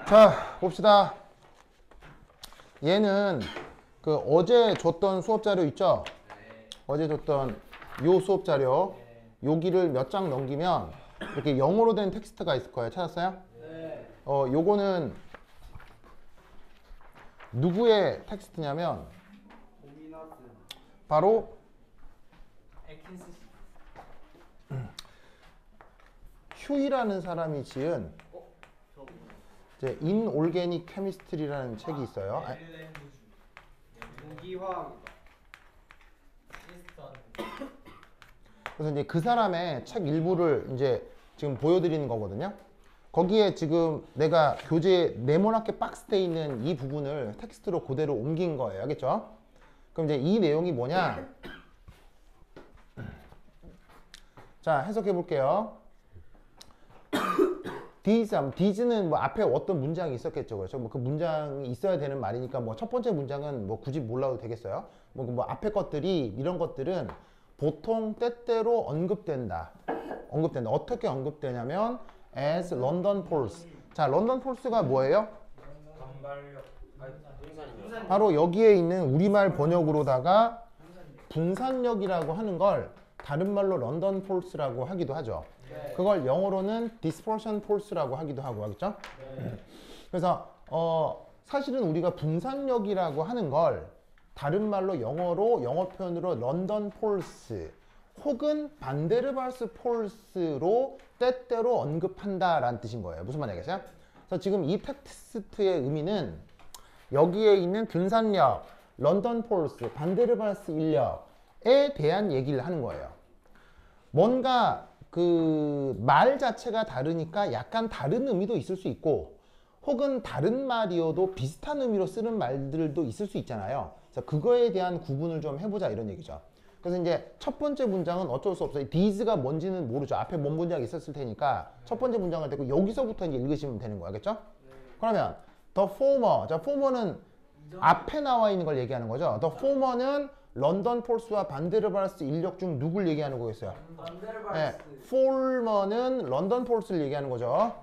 자, 봅시다. 얘는 그 어제 줬던 수업 자료 있죠? 어제 줬던 요 수업 자료 여기를 몇 장 넘기면 이렇게 영어로 된 텍스트가 있을 거예요. 찾았어요? 네. 요거는 누구의 텍스트냐면 바로 휴이라는 사람이 지은 이제 인올게닉 케미스트리라는 책이 있어요. 무기화학이다. 그래서 이제 그 사람의 책 일부를 이제 지금 보여드리는 거거든요. 거기에 지금 내가 교재 네모나게 박스돼 있는 이 부분을 텍스트로 그대로 옮긴 거예요. 알겠죠? 그럼 이제 이 내용이 뭐냐? 자, 해석해 볼게요. These는 뭐 앞에 어떤 문장이 있었겠죠. 그렇죠? 뭐 그 문장이 있어야 되는 말이니까 뭐 첫 번째 문장은 뭐 굳이 몰라도 되겠어요. 뭐 앞에 것들이 이런 것들은 보통 때때로 언급된다. 어떻게 언급되냐면 as London Pulse. 자, 런던 폴스가 뭐예요? 바로 여기에 있는 우리말 번역으로다가 분산력이라고 하는 걸 다른 말로 런던 폴스라고 하기도 하죠. 그걸 영어로는 dispersion force라고 하기도 하고 하겠죠? 그래서 사실은 우리가 분산력이라고 하는 걸 다른 말로 영어 표현으로 런던 폴스 혹은 반데르발스 폴스로 때때로 언급한다라는 뜻인 거예요. 무슨 말이겠어요? 그래서 지금 이 텍스트의 의미는 여기에 있는 분산력, 런던 폴스, 반데르발스 인력에 대한 얘기를 하는 거예요. 뭔가 그 말 자체가 다르니까 약간 다른 의미도 있을 수 있고 혹은 다른 말이어도 비슷한 의미로 쓰는 말들도 있을 수 있잖아요. 그래서 그거에 대한 구분을 좀 해보자 이런 얘기죠. 그래서 이제 첫 번째 문장은 어쩔 수 없어요. these가 뭔지는 모르죠. 앞에 뭔 문장이 있었을 테니까 첫 번째 문장을 듣고 여기서부터 이제 읽으시면 되는 거야. 알겠죠? 그러면 the former. 자, former는 앞에 나와 있는 걸 얘기하는 거죠. the former는 런던 폴스와 반데르발스 인력 중 누굴 얘기하는 거겠어요? 네, former는 런던 폴스를 얘기하는 거죠.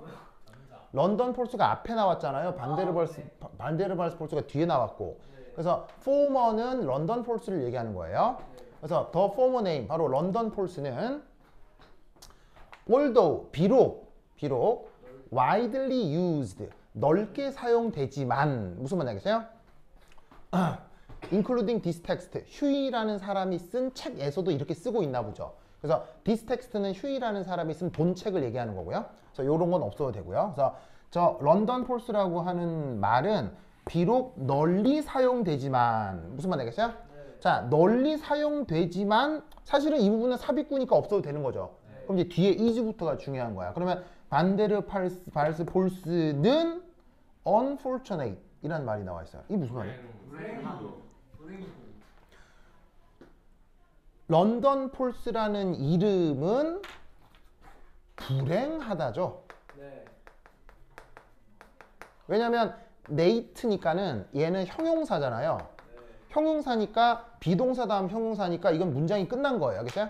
런던 폴스가 앞에 나왔잖아요. 반데르발스 폴스가 뒤에 나왔고. 그래서 former는 런던 폴스를 얘기하는 거예요. 그래서 the former name, 바로 런던 폴스는 although, 비록 widely used, 넓게 사용되지만 무슨 말이겠어요? including this text, 휴이라는 사람이 쓴 책에서도 이렇게 쓰고 있나 보죠. 그래서 this text는 휴이라는 사람이 쓴 본책을 얘기하는 거고요. 그래서 이런 건 없어도 되고요. 그래서 저 런던 폴스라고 하는 말은 비록 널리 사용되지만 무슨 말이겠어요? 자, 널리 사용되지만 사실은 이 부분은 삽입구니까 없어도 되는 거죠. 그럼 이제 뒤에 is부터가 중요한 거야. 그러면 반데르발스 폴스는 unfortunate 이라는 말이 나와 있어요. 이게 무슨 말이에요? 런던 폴스라는 이름은 불행하다죠. 왜냐면 네이트니까는 얘는 형용사잖아요. 형용사니까 비동사 다음 형용사니까 이건 문장이 끝난 거예요. 알겠어요?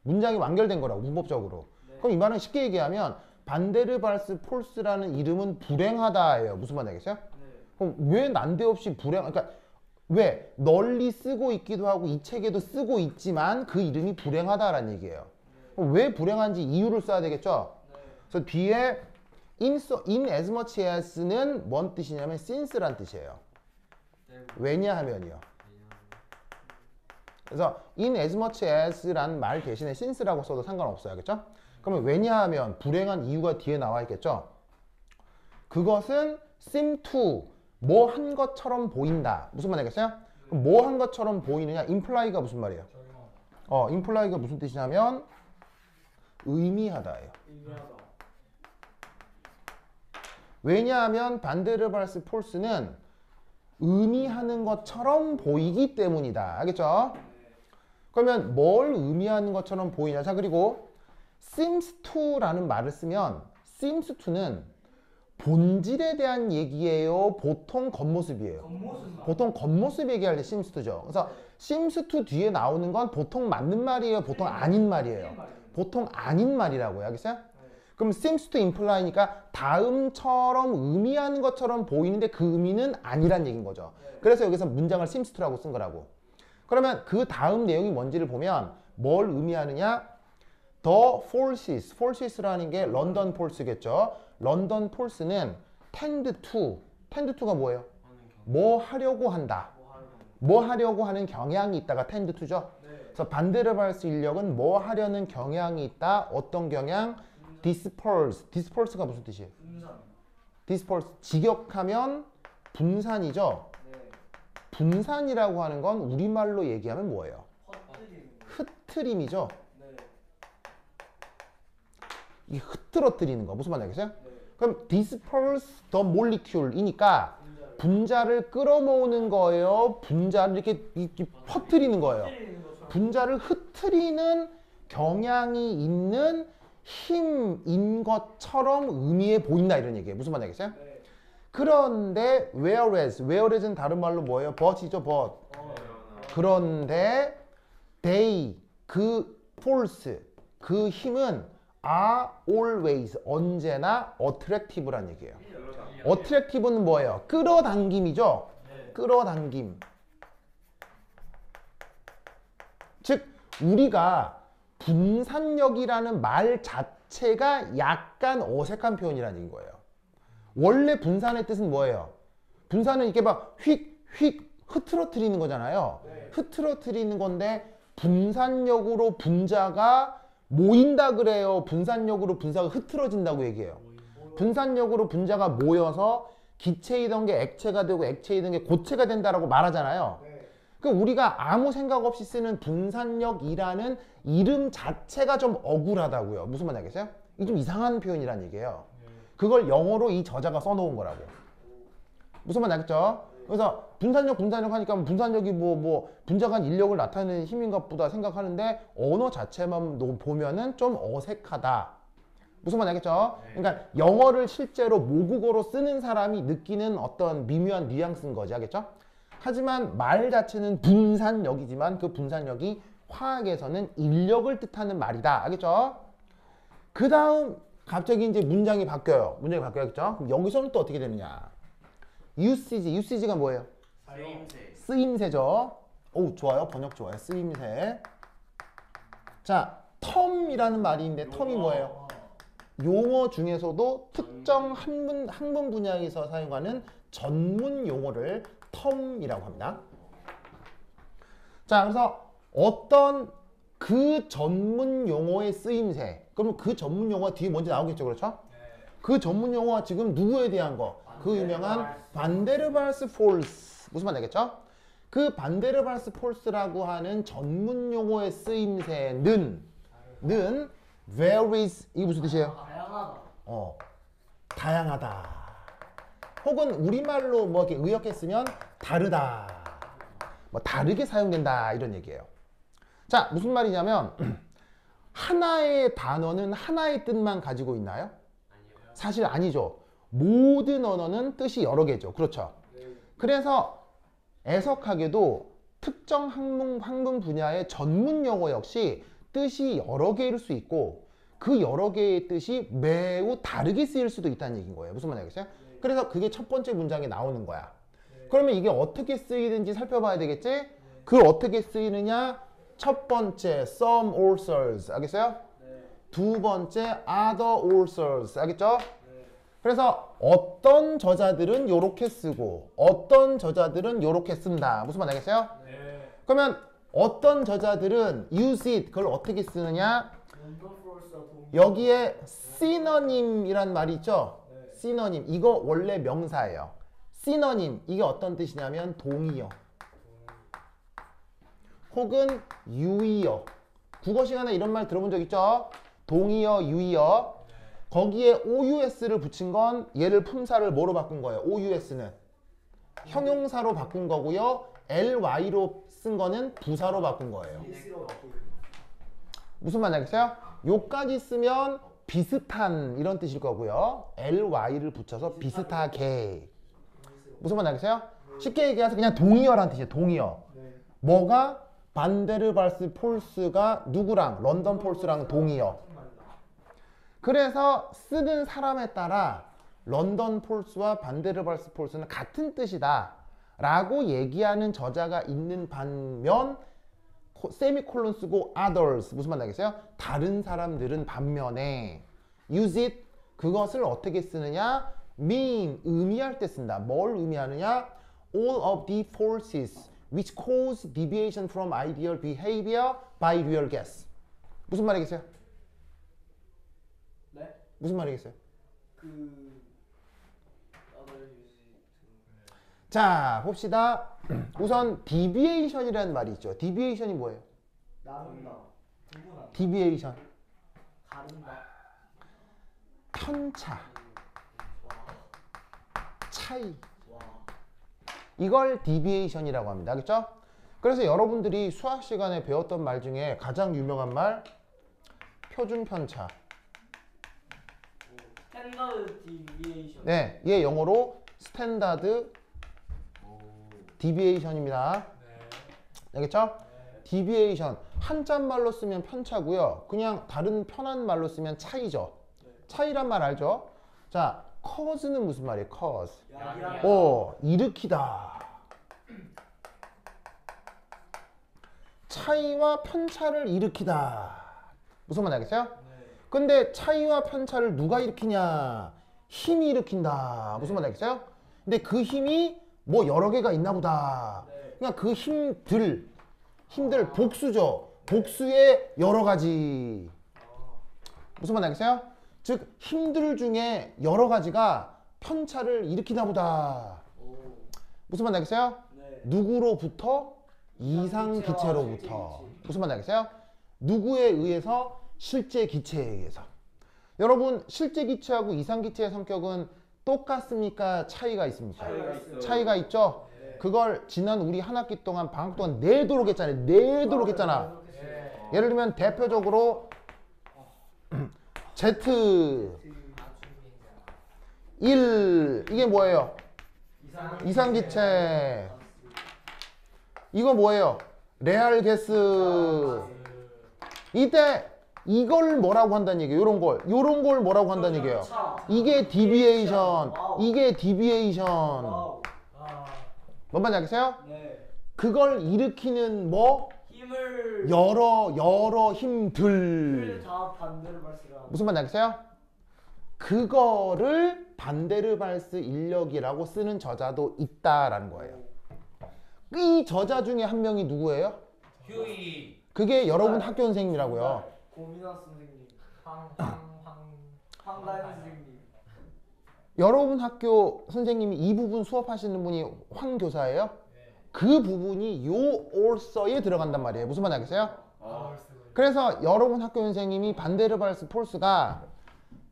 문장이 완결된 거라고 문법적으로. 그럼 이 말은 쉽게 얘기하면 반데르발스 폴스라는 이름은 불행하다예요. 무슨 말이 되겠어요? 그럼 왜 난데없이 그러니까 왜 널리 쓰고 있기도 하고 이 책에도 쓰고 있지만 그 이름이 불행하다라는 얘기예요. 그럼 왜 불행한지 이유를 써야 되겠죠? 그래서 뒤에 in as much as는 뭔 뜻이냐면 since란 뜻이에요. 왜냐하면이요. 그래서 in as much as라는 말 대신에 since라고 써도 상관없어요. 알겠죠? 그러면 왜냐하면 불행한 이유가 뒤에 나와 있겠죠? 그것은 seem to 뭐 한 것처럼 보인다. 무슨 말이겠어요? 뭐 한 것처럼 보이느냐? imply가 무슨 말이에요? imply가 무슨 뜻이냐면 의미하다예요. 왜냐하면 반데르발스 폴스는 의미하는 것처럼 보이기 때문이다. 알겠죠? 그러면 뭘 의미하는 것처럼 보이냐? 자, 그리고 seems to라는 말을 쓰면 seems to는 본질에 대한 얘기예요? 보통 겉모습이에요? 보통 겉모습 얘기할 때 seems-to죠. 그래서 seems-to 뒤에 나오는 건 보통 맞는 말이에요? 보통 아닌 말이에요? 보통 아닌 말이라고요. 알겠어요? 그럼 seems to imply니까 다음처럼 의미하는 것처럼 보이는데 그 의미는 아니란 얘기인 거죠. 그래서 여기서 문장을 seems to라고 쓴 거라고. 그러면 그 다음 내용이 뭔지를 보면 뭘 의미하느냐? The forces, forces라는 게 런던 폴스겠죠. 런던 폴스는 tend to가 뭐예요? 뭐 하려고 한다. 뭐 하려고 하는 경향이 있다가 tend to죠. 그래서 반데르발스 인력은 뭐 하려는 경향이 있다. 어떤 경향? disperse가 무슨 뜻이에요? disperse, 직역하면 분산이죠. 분산이라고 하는 건 우리말로 얘기하면 뭐예요? 흐트림이죠. 이게 흐트러뜨리는 거. 무슨 말인지 알겠어요? 그럼 disperse the molecule이니까 분자를 끌어모으는 거예요. 분자를 이렇게 퍼뜨리는 거예요. 분자를 흐트리는 경향이 있는 힘인 것처럼 의미해 보인다 이런 얘기예요. 무슨 말인지 알겠어요? 그런데 whereas는 다른 말로 뭐예요? but이죠, but. 그런데 they, 그 force, 그 힘은 are always, 언제나 attractive란 얘기예요. attractive는 뭐예요? 끌어당김이죠? 끌어당김. 즉 우리가 분산력이라는 말 자체가 약간 어색한 표현이라는 얘기인 거예요. 원래 분산의 뜻은 뭐예요? 분산은 이렇게 막 휙휙 흐트러뜨리는 거잖아요. 흐트러뜨리는 건데 분산력으로 분자가 모인다 그래요? 분산력으로 분자가 흐트러진다고 얘기해요? 분산력으로 분자가 모여서 기체이던 게 액체가 되고 액체이던 게 고체가 된다라고 말하잖아요. 그 우리가 아무 생각 없이 쓰는 분산력이라는 이름 자체가 좀 억울하다고요. 무슨 말인지 알겠어요? 이게 좀 이상한 표현이란 얘기예요. 그걸 영어로 이 저자가 써놓은 거라고. 무슨 말인지 알겠죠? 그래서 분산력 하니까 분산력이 분자 간 인력을 나타내는 힘인가 보다 생각하는데 언어 자체만 보면은 좀 어색하다. 무슨 말인지 알겠죠? 그러니까 영어를 실제로 모국어로 쓰는 사람이 느끼는 어떤 미묘한 뉘앙스인 거지. 알겠죠? 하지만 말 자체는 분산력이지만 그 분산력이 화학에서는 인력을 뜻하는 말이다. 알겠죠? 그 다음 갑자기 이제 문장이 바뀌어요. 문장이 바뀌어야겠죠? 그럼 여기서는 또 어떻게 되느냐? usage가 뭐예요? 쓰임새죠. 오, 좋아요. 번역 좋아요. 쓰임새. 자, term이라는 말이 있는데 term이 뭐예요? 용어 중에서도 특정 학문 분야에서 사용하는 전문 용어를 term이라고 합니다. 자, 그래서 어떤 그 전문 용어의 쓰임새. 그러면 그 전문 용어가 뒤에 먼저 나오겠죠. 그렇죠? 그 전문 용어가 지금 누구에 대한 거? 그 유명한 반데르발스 폴스. 무슨 말 알겠죠? 그 반데르발스 폴스라고 하는 전문 용어의 쓰임새는 varies, 이게 무슨 뜻이에요? 다양하다. 혹은 우리말로 뭐 이렇게 의역했으면 다르다. 뭐 다르게 사용된다 이런 얘기예요. 자, 무슨 말이냐면 하나의 단어는 하나의 뜻만 가지고 있나요? 사실 아니죠. 모든 언어는 뜻이 여러 개죠. 그렇죠? 그래서 애석하게도 특정 학문 분야의 전문 용어 역시 뜻이 여러 개일 수 있고 그 여러 개의 뜻이 매우 다르게 쓰일 수도 있다는 얘기인 거예요. 무슨 말인지 알겠어요? 그래서 그게 첫 번째 문장에 나오는 거야. 그러면 이게 어떻게 쓰이는지 살펴봐야 되겠지? 그 어떻게 쓰이느냐? 첫 번째 some authors 알겠어요? 두 번째 other authors 알겠죠? 그래서 어떤 저자들은 요렇게 쓰고 어떤 저자들은 요렇게 쓴다. 무슨 말 알겠어요? 그러면 어떤 저자들은 use it 그걸 어떻게 쓰느냐? 여기에 synonym이란 말이 있죠? synonym 이거 원래 명사예요. synonym 이게 어떤 뜻이냐면 동의어 혹은 유의어. 국어 시간에 이런 말 들어본 적 있죠? 동의어, 유의어. 거기에 OUS를 붙인 건 얘를 품사를 뭐로 바꾼 거예요? OUS는 형용사로 바꾼 거고요. LY로 쓴 거는 부사로 바꾼 거예요. 무슨 말인지 알겠어요? 요까지 쓰면 비슷한 이런 뜻일 거고요. ly를 붙여서 비슷하게. 무슨 말 알겠어요? 쉽게 얘기해서 그냥 동의어란 뜻이에요. 동의어. 뭐가 반데르발스 폴스가 누구랑 런던 폴스랑 동의어. 그래서 쓰는 사람에 따라 런던 폴스와 반데르발스 폴스는 같은 뜻이다 라고 얘기하는 저자가 있는 반면 세미콜론 쓰고 others 무슨 말 나겠어요? 다른 사람들은 반면에 use it 그것을 어떻게 쓰느냐? mean 의미할 때 쓴다. 뭘 의미하느냐? all of the forces which cause deviation from ideal behavior by real guess. 무슨 말이겠어요? 네? 무슨 말이겠어요? others 자 봅시다. 우선 deviation이라는 말이 있죠. deviation이 뭐예요? 나눈다, 구분한다, deviation 가른다. 편차 차이 와. 이걸 deviation이라고 합니다. 알겠죠? 그래서 여러분들이 수학 시간에 배웠던 말 중에 가장 유명한 말 표준 편차. 스탠더드 디비에이션. 네, 얘 영어로 스탠다드 디비에이션입니다. 알겠죠? 디비에이션 한자말로 쓰면 편차고요. 그냥 다른 편한 말로 쓰면 차이죠. 차이란 말 알죠? 자, cause는 무슨 말이에요? cause. 일으키다. 차이와 편차를 일으키다. 무슨 말 알겠어요? 근데 차이와 편차를 누가 일으키냐? 힘이 일으킨다. 무슨 말 알겠어요? 근데 그 힘이 뭐 여러 개가 있나 보다. 그냥 그 힘들 복수죠. 복수의 여러 가지. 무슨 말 알겠어요? 즉 힘들 중에 여러 가지가 편차를 일으키나 보다. 무슨 말 알겠어요? 누구로부터? 이상기체로부터. 무슨 말 알겠어요? 누구에 의해서? 실제 기체에 의해서. 여러분 실제 기체하고 이상기체의 성격은 똑같습니까? 차이가 있습니까? 차이가 있죠? 그걸 지난 우리 한 학기 동안 방학 동안 내도록 했잖아요. 내도록 했잖아. 예를 들면 대표적으로 Z 1 이게 뭐예요? 이상기체. 이거 뭐예요? 레알 게스. 이때 이걸 뭐라고 한다는 얘기예요? 요런 걸 뭐라고 한다는 얘기예요? 이게 디비에이션. 이게 디비에이션. 뭔 말인지 알겠어요? 그걸 일으키는 뭐? 힘을 여러 힘들. 다 반대로 발생하는. 무슨 말인지 알겠어요? 그거를 반데르발스 인력이라고 쓰는 저자도 있다라는 거예요. 이 저자 중에 한 명이 누구예요? 휴이. 그게 여러분 학교 선생님이라고요. 고민아 선생님, 황다현 선생님. 여러분 학교 선생님이 이 부분 수업하시는 분이 황 교사예요? 그 부분이 요 올서에 들어간단 말이에요. 무슨 말인지 알겠어요? 그래서 여러분 학교 선생님이 반데르발스 폴스가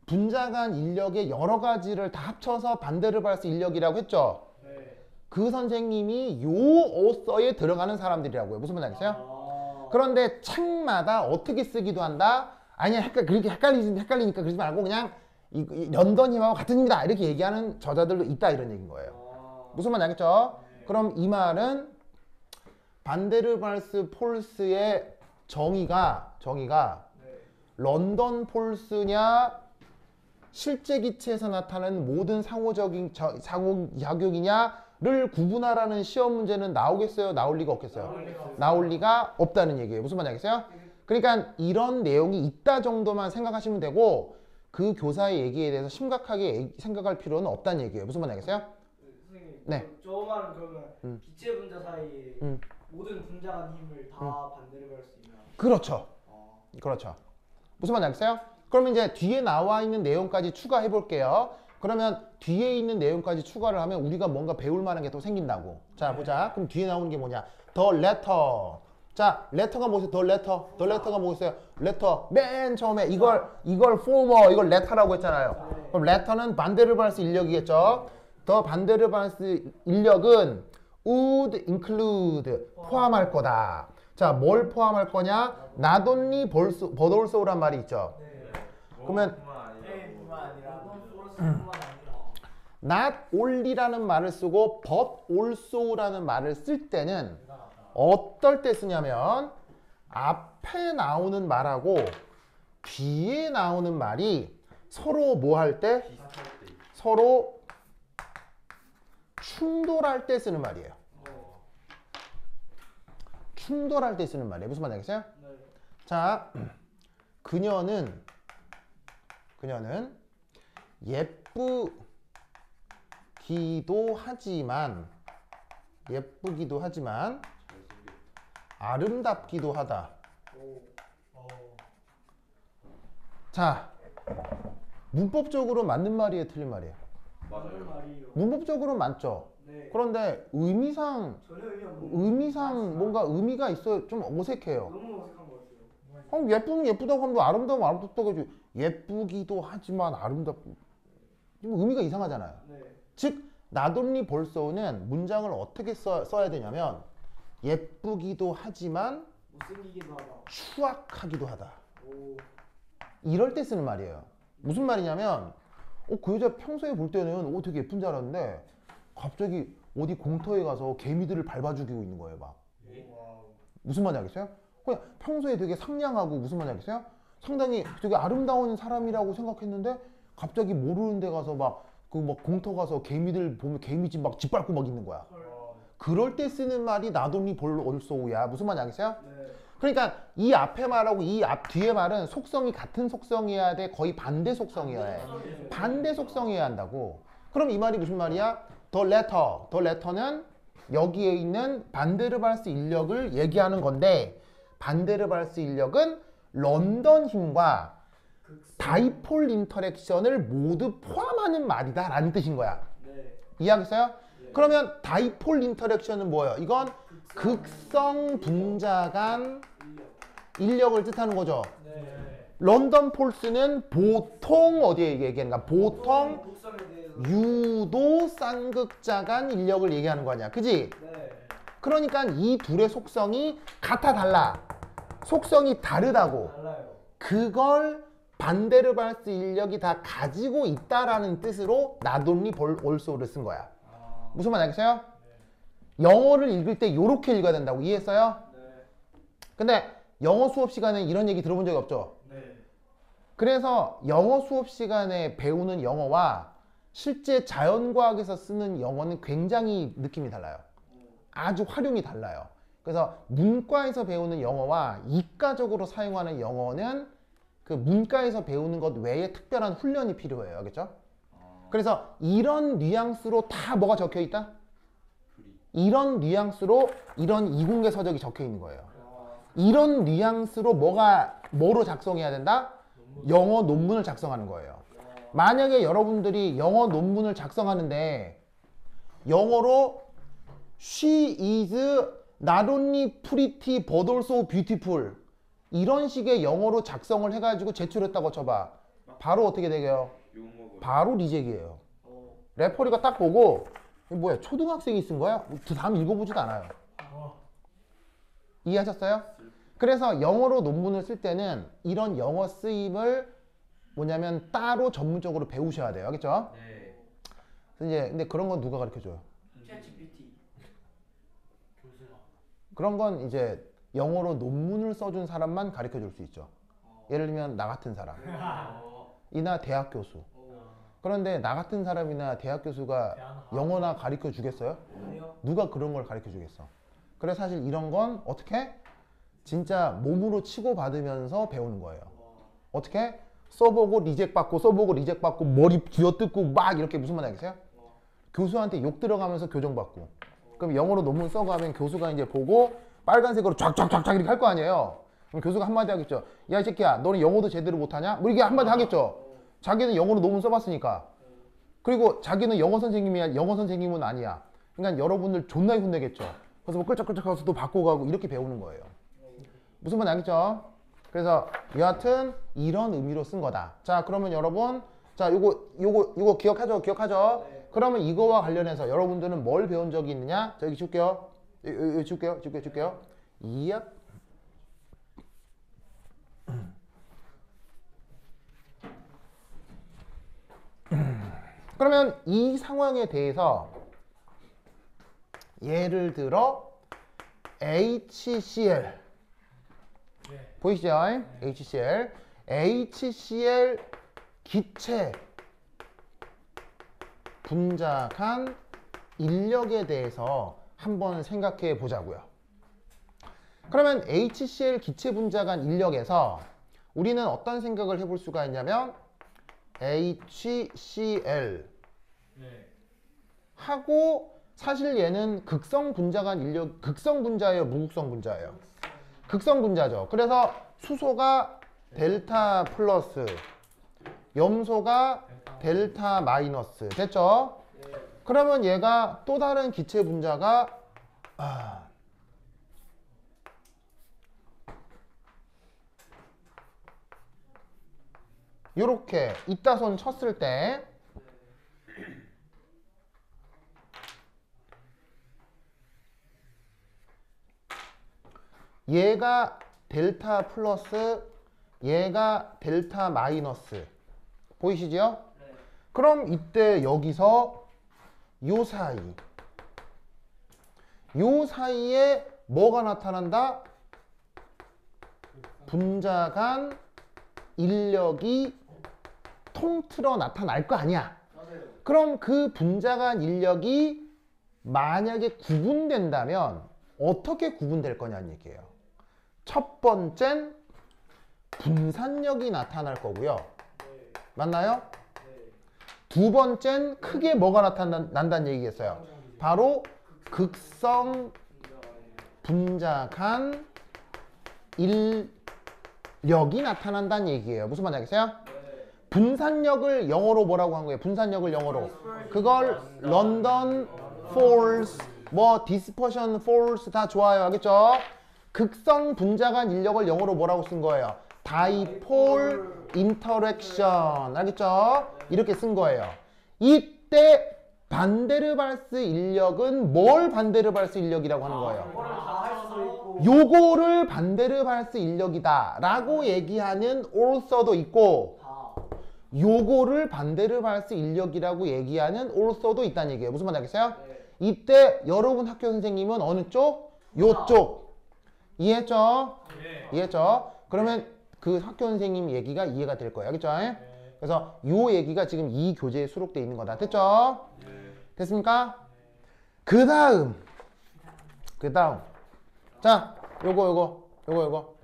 분자간 인력의 여러 가지를 다 합쳐서 반데르발스 인력이라고 했죠? 그 선생님이 요 올서에 들어가는 사람들이라고요. 무슨 말인지 알겠어요? 그런데 책마다 어떻게 쓰기도 한다? 아니야, 그렇게 헷갈리니까 그러지 말고 그냥 런던 힘하고 같은 힘이다 이렇게 얘기하는 저자들도 있다 이런 얘기인 거예요. 무슨 말인지 알겠죠? 그럼 이 말은 반데르발스 폴스의 정의가 런던 폴스냐 실제 기체에서 나타나는 모든 상호작용이냐를 구분하라는 시험 문제는 나오겠어요? 나올 리가 없겠어요? 나올 리가 없다는 얘기예요. 무슨 말인지 알겠어요? 그러니까 이런 내용이 있다 정도만 생각하시면 되고 그 교사의 얘기에 대해서 심각하게 생각할 필요는 없다는 얘기예요. 무슨 말인지 알겠어요? 선생님, 네. 저 말은 그러면 기체 분자 사이에 모든 분자간 힘을 다 반대로 갈 수 있나? 그렇죠. 그렇죠. 무슨 말인지 알겠어요? 그러면 이제 뒤에 나와 있는 내용까지 추가해 볼게요. 그러면 뒤에 있는 내용까지 추가를 하면 우리가 뭔가 배울 만한 게 또 생긴다고. 자, 보자. 그럼 뒤에 나오는 게 뭐냐? The letter. 자, letter가 뭐였어요? The letter. The letter가 뭐였어요? letter. 맨 처음에 이걸 former, 이걸 letter라고 했잖아요. 그럼 letter는 반데르발스 인력이겠죠? The 반데르발스 인력은 would include, 포함할 거다. 자, 뭘 포함할 거냐? not only but also란 말이 있죠. 그러면 not only라는 말을 쓰고 but also라는 말을 쓸 때는 어떨 때 쓰냐면 앞에 나오는 말하고 뒤에 나오는 말이 서로 뭐 할 때? 서로 충돌할 때 쓰는 말이에요. 충돌할 때 쓰는 말이에요. 무슨 말인지 알겠어요? 네. 자, 그녀는 예쁘기도 하지만 아름답기도 하다. 자, 문법적으로 맞는 말이에요, 틀린 말이에요? 맞는 말이에요. 문법적으로 맞죠. 네. 그런데 전혀 의미상 뭔가 의미가 있어요. 좀 어색해요. 너무 어색한 것 같아요. 그럼 예쁘면 예쁘다고 하면 아름다우면 아름답다고 해줘. 예쁘기도 하지만 아름답고 좀 의미가 이상하잖아요. 네. 즉 not only 벌써는 문장을 어떻게 써야 되냐면 예쁘기도 하지만 못생기기도 하다. 추악하기도 하다. 오. 이럴 때 쓰는 말이에요. 무슨 말이냐면 그 여자 평소에 볼 때는 되게 예쁜 줄 알았는데 갑자기 어디 공터에 가서 개미들을 밟아 죽이고 있는 거예요. 막. 와우. 무슨 말인지 알겠어요? 그냥 평소에 되게 상냥하고 무슨 말인지 알겠어요? 상당히 되게 아름다운 사람이라고 생각했는데 갑자기 모르는 데 가서 막 공터 가서 개미들 보면 개미집 막 짓밟고 막 있는 거야. 그럴 때 쓰는 말이 not only also야. 무슨 말인지 알겠어요? 네. 그러니까 이 앞에 말하고 이 앞 뒤에 말은 속성이 같은 속성이어야 돼. 거의 반대 속성이어야 해. 반대 속성이어야 한다고. 그럼 이 말이 무슨 말이야? The letter는 여기에 있는 반데르발스 인력을 얘기하는 건데 반데르발스 인력은 런던 힘과 다이폴 인터랙션을 모두 포함하는 말이다 라는 뜻인 거야. 네. 이해하겠어요? 네. 그러면 다이폴 인터랙션은 뭐예요? 이건 극성 분자 간 인력을 뜻하는 거죠. 네. 런던 폴스는 보통 어디에 얘기하는가? 보통 독성에 대해서. 유도 쌍극자 간 인력을 얘기하는 거 아니야. 그지? 네. 그러니까 이 둘의 속성이 같아 달라. 속성이 다르다고. 달라요. 그걸 반데르발스 인력이 다 가지고 있다라는 뜻으로 not only also를 쓴 거야. 무슨 말 알겠어요? 영어를 읽을 때 이렇게 읽어야 된다고. 이해했어요? 네. 근데 영어 수업 시간에 이런 얘기 들어본 적이 없죠? 네. 그래서 영어 수업 시간에 배우는 영어와 실제 자연과학에서 쓰는 영어는 굉장히 느낌이 달라요. 아주 활용이 달라요. 그래서 문과에서 배우는 영어와 이과적으로 사용하는 영어는 그 문과에서 배우는 것 외에 특별한 훈련이 필요해요. 알겠죠? 그래서 이런 뉘앙스로 다 뭐가 적혀 있다? 이런 뉘앙스로 이런 이공계 서적이 적혀 있는 거예요. 이런 뉘앙스로 뭐로 작성해야 된다? 영어 논문을 작성하는 거예요. 만약에 여러분들이 영어 논문을 작성하는데 영어로 She is not only pretty but also beautiful 이런 식의 영어로 작성을 해가지고 제출했다고 쳐봐. 바로 어떻게 되게요? 바로 리젝이에요. 레퍼리가 딱 보고 이거 뭐야 초등학생이 쓴 거야? 다음 읽어보지도 않아요. 이해하셨어요? 그래서 영어로 논문을 쓸 때는 이런 영어 쓰임을 뭐냐면 따로 전문적으로 배우셔야 돼요. 알겠죠? 네. 근데 그런 건 누가 가르쳐줘요? ChatGPT. 그런 건 이제 영어로 논문을 써준 사람만 가르쳐 줄 수 있죠. 예를 들면 나 같은 사람 이나 대학 교수. 그런데 나 같은 사람이나 대학 교수가 영어나 가르쳐 주겠어요? 아니요. 누가 그런 걸 가르쳐 주겠어? 그래서 사실 이런 건 어떻게? 진짜 몸으로 치고 받으면서 배우는 거예요. 어떻게? 써보고 리젝 받고 써보고 리젝 받고 머리 쥐어뜯고 막 이렇게 무슨 말 알겠어요? 교수한테 욕 들어가면서 교정받고. 그럼 영어로 논문 써가면 교수가 이제 보고 빨간색으로 쫙쫙쫙쫙 이렇게 할 거 아니에요. 그럼 교수가 한마디 하겠죠. 야 이 새끼야 너는 영어도 제대로 못하냐? 뭐 이렇게 한마디 하겠죠. 자기는 영어로 논문 써봤으니까. 그리고 자기는 영어 선생님이야. 영어 선생님은 아니야. 그러니까 여러분들 존나 혼내겠죠. 그래서 뭐 끌적끌적 가서 또 바꿔가고 이렇게 배우는 거예요. 무슨 말인지 알겠죠? 그래서 여하튼 이런 의미로 쓴 거다. 자 그러면 여러분 자 요거 기억하죠? 기억하죠? 네. 그러면 이거와 관련해서 여러분들은 뭘 배운 적이 있느냐? 자 여기 줄게요. 여기 줄게요. Yep. 그러면 이 상황에 대해서 예를 들어 HCl 보이시죠? HCl 기체 분자간 인력에 대해서 한번 생각해 보자고요. 그러면 HCl 기체 분자간 인력에서 우리는 어떤 생각을 해볼 수가 있냐면 HCl 하고 사실 얘는 극성 분자간 인력, 극성 분자예요, 무극성 분자예요? 극성 분자죠. 그래서 수소가 델타 플러스, 염소가 델타 마이너스. 됐죠? 그러면 얘가 또 다른 기체 분자가 요렇게 이따손 쳤을 때 얘가 델타 플러스, 얘가 델타 마이너스. 보이시죠? 그럼 이때 여기서 요 사이에 뭐가 나타난다? 분자간 인력이 통틀어 나타날 거 아니야. 그럼 그 분자간 인력이 만약에 구분된다면 어떻게 구분될 거냐는 얘기예요. 첫 번째는 분산력이 나타날 거고요. 맞나요? 두 번째는 크게 뭐가 나타난다는 얘기겠어요. 바로 극성 분자간 인력이 나타난다는 얘기예요. 무슨 말인지 알겠어요? 분산력을 영어로 뭐라고 한 거예요? 분산력을 영어로. 그걸 런던 폴스, 뭐 디스퍼션 폴스 다 좋아요. 알겠죠? 극성 분자간 인력을 영어로 뭐라고 쓴 거예요? 다이폴 인터랙션. 알겠죠? 이렇게 쓴 거예요. 이때 반데르발스 인력은 뭘 반데르발스 인력이라고 하는 거예요? 요거를 반데르발스 인력이다 라고 얘기하는 올서도 있고, 요거를 반데르발스 인력이라고 얘기하는 올서도 있다는 얘기예요. 무슨 말인지 알겠어요? 이때 여러분 학교 선생님은 어느 쪽? 요쪽. 이해했죠? 이해했죠? 그러면 그 학교 선생님 얘기가 이해가 될 거예요. 알겠죠? 그래서 요 얘기가 지금 이 교재에 수록되어 있는 거다. 됐죠? 됐습니까? 그 다음 자, 요거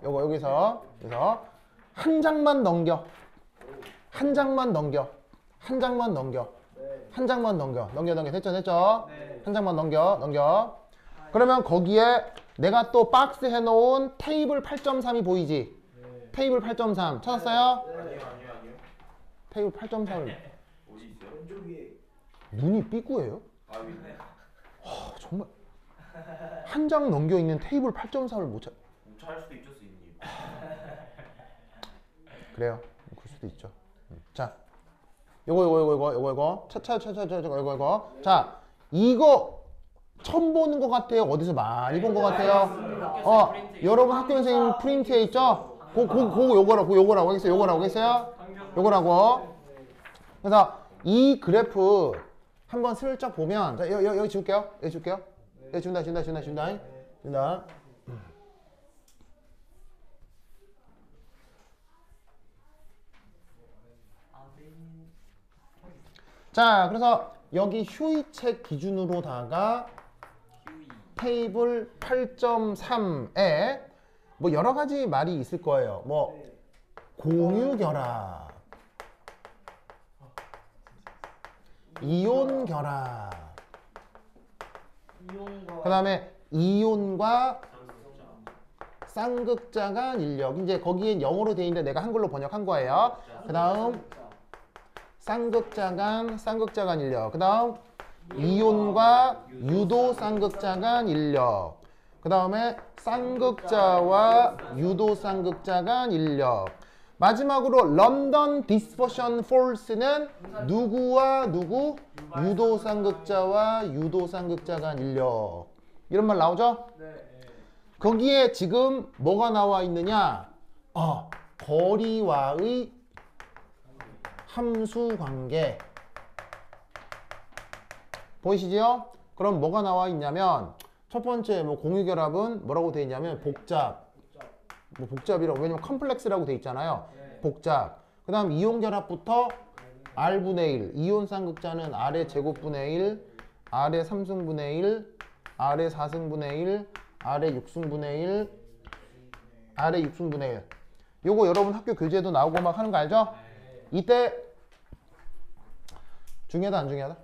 여기서 한 장만 넘겨. 됐죠? 한 장만 넘겨. 그러면 거기에 내가 또 박스 해놓은 테이블 8.3이 보이지? 테이블 8.3 찾았어요? 아니요. 테이블 8.3을 어디 있어요? 왼쪽 위에. 눈이 삐꾸예요? 아, 있네. 정말 한 장 넘겨 있는 테이블 8.3을 못 찾. 못 찾을 수도 있죠, 스님. 그래요. 그럴 수도 있죠. 자, 요거. 이거. 자, 이거 처음 보는 것 같아요. 어디서 많이 본 것 같아요. 여러분 학교 선생님 프린트에 있죠? 요거라고 하겠어요? 요거라고. 그래서 이 그래프 한번 슬쩍 보면, 자, 여기 지울게요. 여기 지운다. 자, 그래서 여기 휴이 책 기준으로다가 테이블 8.3에 뭐 여러 가지 말이 있을 거예요. 뭐 공유 결합, 이온 결합, 그 다음에 이온과 쌍극자간 인력. 이제 거기에 영어로 돼 있는데 내가 한글로 번역한 거예요. 그 다음 쌍극자간 인력. 그 다음 이온과 유도 쌍극자간 인력. 그 다음에 쌍극자와 유도 쌍극자간 인력. 마지막으로 런던 디스퍼션 폴스는 누구와 누구? 유도 쌍극자와 유도 쌍극자간 인력. 이런 말 나오죠? 거기에 지금 뭐가 나와 있느냐? 거리와의 함수 관계. 보이시죠? 그럼 뭐가 나와 있냐면 첫 번째 뭐 공유결합은 뭐라고 돼 있냐면 복잡. 뭐 복잡이라고 왜냐면 컴플렉스라고 돼 있잖아요. 네. 복잡. 그 다음 이온결합부터 R분의 1. 이온 쌍극자는 R의 제곱분의 1, R의 3승분의 1, R의 4승분의 1, R의 6승분의 1, R의 6승분의 1. 요거 여러분 학교 교재에도 나오고 막 하는 거 알죠? 이때 중요하다 안 중요하다?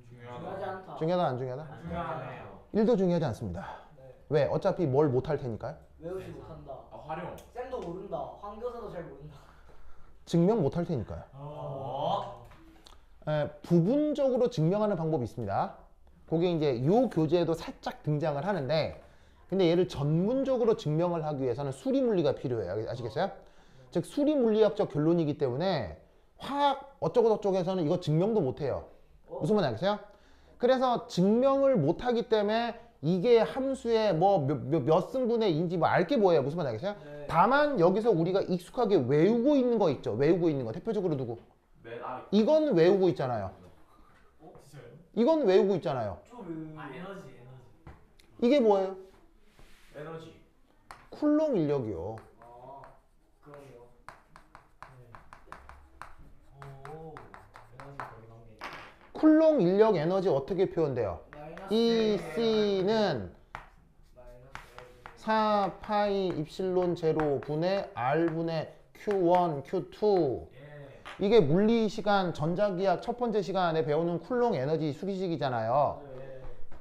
중요하지 않다. 중요하다 안 중요하다? 중요하네요. 1도 중요하지 않습니다. 네. 왜? 어차피 뭘 못할 테니까요. 외우지 못한다. 활용. 쌤도 모른다. 황교사도 잘 모른다. 증명 못할 테니까요. 부분적으로 증명하는 방법이 있습니다. 그게 이제 요 교재에도 살짝 등장을 하는데 근데 얘를 전문적으로 증명을 하기 위해서는 수리물리가 필요해요. 아시겠어요? 즉 수리물리학적 결론이기 때문에 화학 어쩌고저쩌고에서는 이거 증명도 못해요. 무슨 말인지 알겠어요? 그래서 증명을 못하기 때문에 이게 함수의 뭐 몇 승분의 뭐 알 게 뭐예요? 무슨 말인지 알겠어요? 네. 다만 여기서 우리가 익숙하게 외우고 있는 거 있죠. 외우고 있는 거. 대표적으로 누구? 맨 아래. 이건 외우고 있잖아요. 이건 외우고 있잖아요. 좀 에너지. 이게 뭐예요? 에너지. 쿨롱 인력이요. 그러네요. 쿨롱 인력 에너지 어떻게 표현돼요? 마이너스 EC는 마이너스 4 파이 입실론 제로 분의 R분의 Q1, Q2. 이게 물리 시간 전자기학 첫 번째 시간에 배우는 쿨롱 에너지 수기식이잖아요.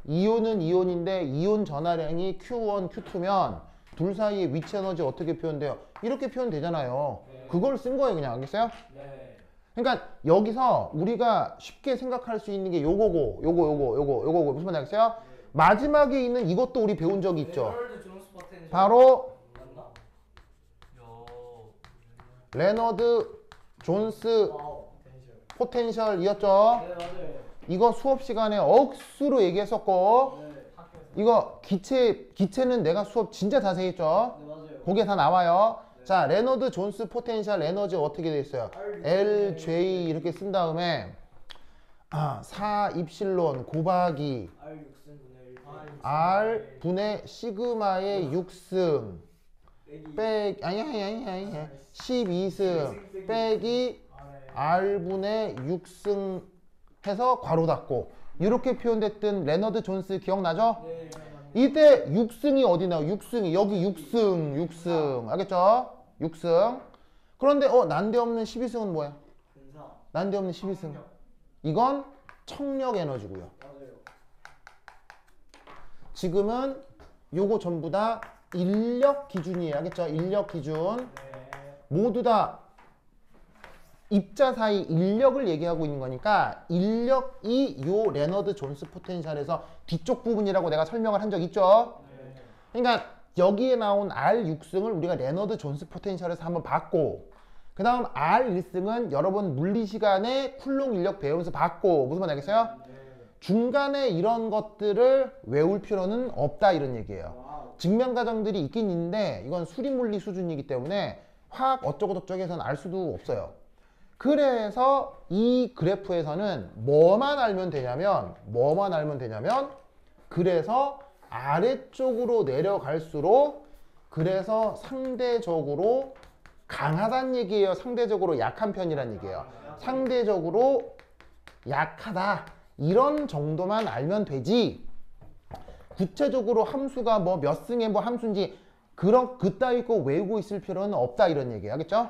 이온은 이온인데 이온 전하량이 Q1, Q2면 둘 사이의 위치 에너지 어떻게 표현돼요? 이렇게 표현되잖아요. 그걸 쓴 거예요, 그냥. 알겠어요? 네. 그러니까 여기서 우리가 쉽게 생각할 수 있는 게 요거고, 요거고 무슨 말인지 알겠어요? 마지막에 있는 이것도 우리 배운 적이 있죠. 레널드 존스 포텐셜 바로 맞나? 레너드 존스 와우. 포텐셜이었죠. 네 맞아요. 이거 수업 시간에 억수로 얘기했었고 네. 이거 기체는 내가 수업 진짜 자세히 했죠. 네 맞아요. 거기에 다 나와요. 자, 레너드 존스 포텐셜 에너지 어떻게 돼 있어요? LJ 이렇게 쓴 다음에 4 입실론 곱하기 R 6승분의 1 R 분의 시그마의 6승 빼기 아니 12승 빼기 R분의 6승 해서 괄호 닫고 이렇게 표현됐던 레너드 존스 기억나죠? 네. 이때 6승이 어디 나와? 6승이 여기 6승 알겠죠? 6승. 그런데 난데없는 12승은 뭐야? 근사. 난데없는 12승. 이건 청력 에너지고요. 맞아요. 지금은 요거 전부 다 인력 기준이에요. 알겠죠? 인력 기준. 네. 모두 다 입자 사이 인력을 얘기하고 있는 거니까 인력이 요 레너드 존스 포텐셜에서 뒤쪽 부분이라고 내가 설명을 한 적 있죠? 네. 그러니까 여기에 나온 R6승을 우리가 레너드 존스 포텐셜에서 한번 봤고 그 다음 R1승은 여러분 물리 시간에 쿨롱 인력 배우면서 봤고 무슨 말 알겠어요? 네. 중간에 이런 것들을 외울 필요는 없다 이런 얘기예요. 와우. 증명 과정들이 있긴 있는데 이건 수리물리 수준이기 때문에 화학 어쩌고저쩌고에서는 알 수도 없어요. 그래서 이 그래프에서는 뭐만 알면 되냐면 그래서 아래쪽으로 내려갈수록 그래서 상대적으로 강하다는 얘기예요. 상대적으로 약한 편이란 얘기예요. 상대적으로 약하다. 이런 정도만 알면 되지. 구체적으로 함수가 뭐 몇 승의 뭐 함수인지 그따위 거 외우고 있을 필요는 없다 이런 얘기예요. 알겠죠?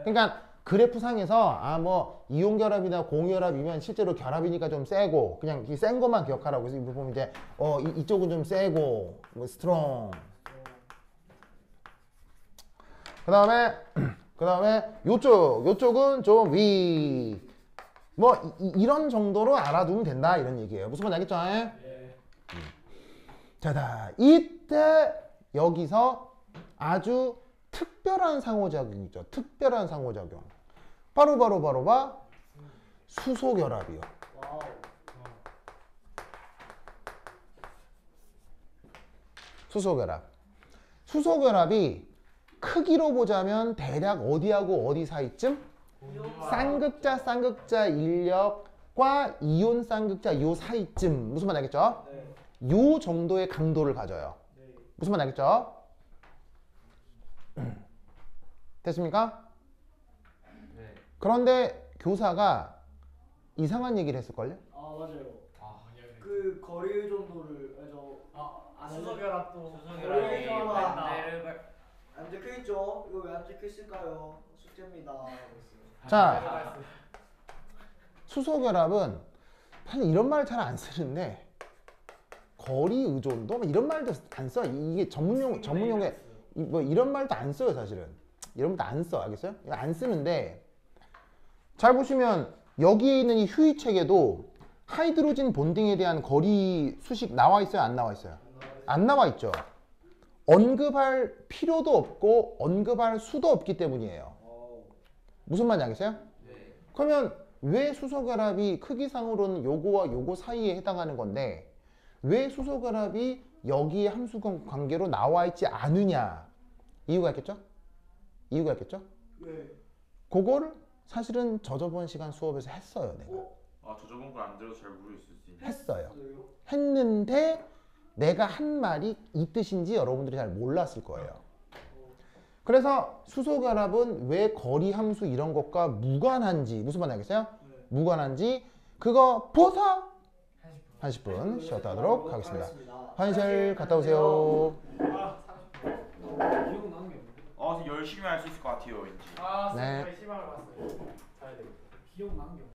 그러니까 그래프상에서 뭐 이온결합이나 공유결합이면 실제로 결합이니까 좀 세고 그냥 이 센 것만 기억하라고. 그래서 이거 보면 이제 이쪽은 좀 세고 뭐 스트롱. 그다음에 요쪽은 좀 위. 뭐 이런 정도로 알아두면 된다 이런 얘기예요. 무슨 말인지 알겠죠? 네. 자다. 이때 여기서 아주 특별한 상호작용이 있죠. 특별한 상호작용. 바로 수소결합이요. 와우. 수소결합이 크기로 보자면 대략 어디하고 어디 사이쯤? 쌍극자 인력 과 이온 쌍극자 요 사이쯤 무슨 말 알겠죠? 네. 요 정도의 강도를 가져요. 네. 무슨 말 알겠죠? 됐습니까? 네. 그런데 교사가 이상한 얘기를 했을걸요? 아 맞아요. 아, 그 거리 정도를 수소결합도 수소결합이 반대를 안 적혀 있죠? 이거 왜 안 적혀 있을까요? 숙제입니다. 자, 수소결합은 사실 이런 말 잘 안 쓰는데 거리 의존도 뭐 이런 말도 안 써. 이게 전문용에 뭐 이런 말도 안 써요, 사실은. 이런 말도 안 써. 알겠어요? 이거 안 쓰는데 잘 보시면 여기에 있는 이 휴의책에도 하이드로진 본딩에 대한 거리 수식 나와 있어요, 안 나와 있어요? 안 나와 있죠. 언급할 필요도 없고 언급할 수도 없기 때문이에요. 무슨 말인지 알겠어요? 네. 그러면 왜 수소결합이 크기상으로는 요거와 요거 사이에 해당하는 건데 왜 수소결합이 여기에 함수 관계로 나와 있지 않느냐? 이유가 있겠죠? 이유가 있겠죠? 네. 그거를 사실은 저번 시간 수업에서 했어요, 내가. 아, 저 저번 걸 안 들어서 잘 모르겠을 수 있는데. 했어요. 그래요? 했는데 내가 한 말이 이 뜻인지 여러분들이 잘 몰랐을 거예요. 그래서 수소결합은 왜 거리 함수 이런 것과 무관한지 무슨 말인지 알겠어요? 네. 무관한지 그거 보사 30분 쉬었다 하도록 하겠습니다. 화장실 갔다 오세요. 기억나는 게 없는데. 아, 열심히 할 수 있을 것 같아요, 왠지. 아, 네. 저희 시방을 봤어요. 잘해야 되겠다. 기억나는 게 없어.